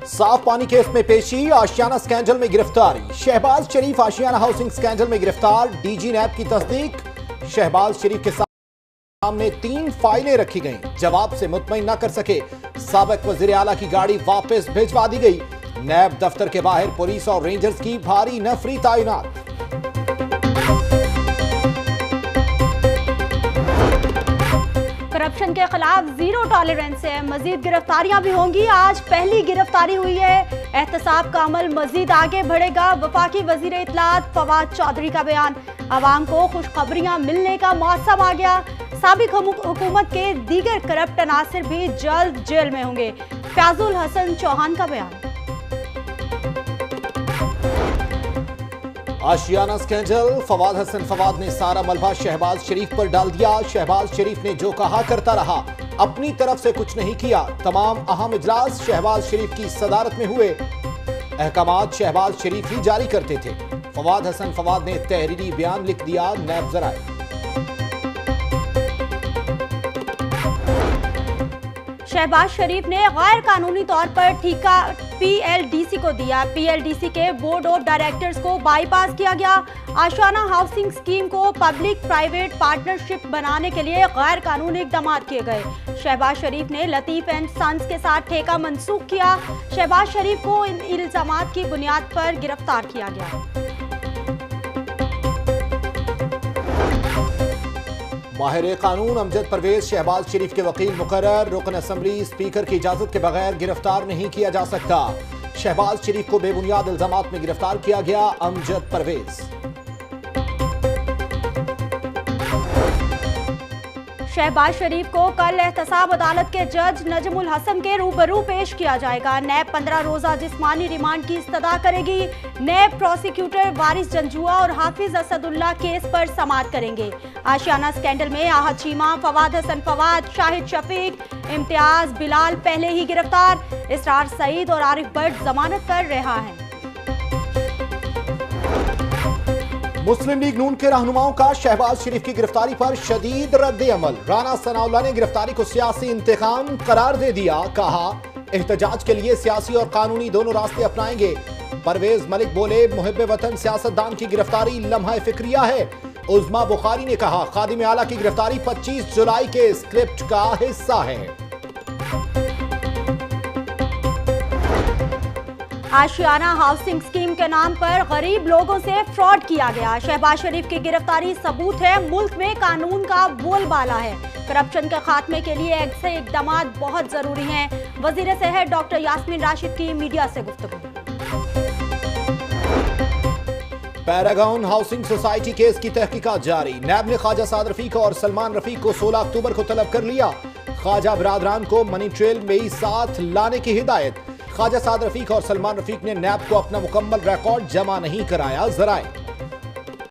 साफ पानी केस में पेशी, आशियाना स्कैंडल में गिरफ्तारी। शहबाज शरीफ आशियाना हाउसिंग स्कैंडल में गिरफ्तार, डीजी नैब की तस्दीक। शहबाज शरीफ के सामने 3 फाइलें रखी गईं, जवाब से मुतमईन न कर सके। साबिक वजीर आला की गाड़ी वापस भिजवा दी गई। नैब दफ्तर के बाहर पुलिस और रेंजर्स की भारी नफरी तैनात। करप्शन के खिलाफ जीरो टॉलरेंस है, मजीद गिरफ्तारियां भी होंगी। आज पहली गिरफ्तारी हुई है। एहतसाब का अमल मजीद आगे बढ़ेगा। वफाकी वजीर इत्तलात फवाद चौधरी का बयान, अवाम को खुशखबरियां मिलने का मौसम आ गया। साबिक हुकूमत के दीगर करप्ट अनासिर भी जल्द जेल में होंगे। फयाजुल हसन चौहान का बयान। आशियाना स्कैंडल, फवाद हसन फवाद ने सारा मलबा शहबाज शरीफ पर डाल दिया। शहबाज शरीफ ने जो कहा करता रहा, अपनी तरफ से कुछ नहीं किया। तमाम अहम इजलास शहबाज शरीफ की सदारत में हुए। अहकामात शहबाज शरीफ ही जारी करते थे। फवाद हसन फवाद ने तहरीरी बयान लिख दिया। नैब जराए। शहबाज शरीफ ने गैर कानूनी तौर पर ठेका पीएलडीसी को दिया। पीएलडीसी के बोर्ड ऑफ डायरेक्टर्स को बाईपास किया गया। आशियाना हाउसिंग स्कीम को पब्लिक प्राइवेट पार्टनरशिप बनाने के लिए गैर कानूनी इकदाम किए गए। शहबाज शरीफ ने लतीफ एंड सन्स के साथ ठेका मंसूख किया। शहबाज शरीफ को इन इल्जामात की बुनियाद पर गिरफ्तार किया गया। माहिर कानून अमजद परवेज शहबाज शरीफ के वकील मुकर्रर। रुकन असम्बली स्पीकर की इजाजत के बगैर गिरफ्तार नहीं किया जा सकता। शहबाज शरीफ को बेबुनियाद इल्जामात में गिरफ्तार किया गया। अमजद परवेज। शहबाज शरीफ को कल एहतसाब अदालत के जज नजमुल हसन के रूबरू पेश किया जाएगा। नैब 15 रोजा जिस्मानी रिमांड की इस्तदा करेगी। नैब प्रोसिक्यूटर वारिस जंजुआ और हाफिज असदुल्ला केस पर समाअत करेंगे। आशियाना स्कैंडल में आहत चीमा, फवाद हसन फवाद, शाहिद शफीक, इम्तियाज, बिलाल पहले ही गिरफ्तार। इसरार सईद और आरिफ भट्ट जमानत पर रिहा हैं। मुस्लिम लीग नून के रहनुमाओं का शहबाज शरीफ की गिरफ्तारी पर शदीद रद्द अमल। राना सनाउल्लाह ने गिरफ्तारी को सियासी इंतकाम करार दे दिया। कहा, एहतजाज के लिए सियासी और कानूनी दोनों रास्ते अपनाएंगे। परवेज मलिक बोले, मुहिब वतन सियासतदान की गिरफ्तारी लम्हा फिक्रिया है। उज़्मा बुखारी ने कहा, खादिम आला की गिरफ्तारी 25 जुलाई के स्क्रिप्ट का हिस्सा है। आशियाना हाउसिंग स्कीम के नाम पर गरीब लोगों से फ्रॉड किया गया। शहबाज शरीफ की गिरफ्तारी सबूत है मुल्क में कानून का बोलबाला है। करप्शन के खात्मे के लिए ऐसे इकदाम बहुत जरूरी हैं। वजीर सेहत डॉक्टर यास्मीन राशिद की मीडिया से गुफ्तगू। पैरागॉन हाउसिंग सोसाइटी केस की तहकीकात जारी। नैब ने ख्वाजा साद रफीक और सलमान रफीक को 16 अक्टूबर को तलब कर लिया। ख्वाजा बरादरान को मनी ट्रेल में ही साथ लाने की हिदायत। ख्वाजा साद रफीक और सलमान रफीक ने नैब को अपना मुकम्मल रिकॉर्ड जमा नहीं कराया। जराए।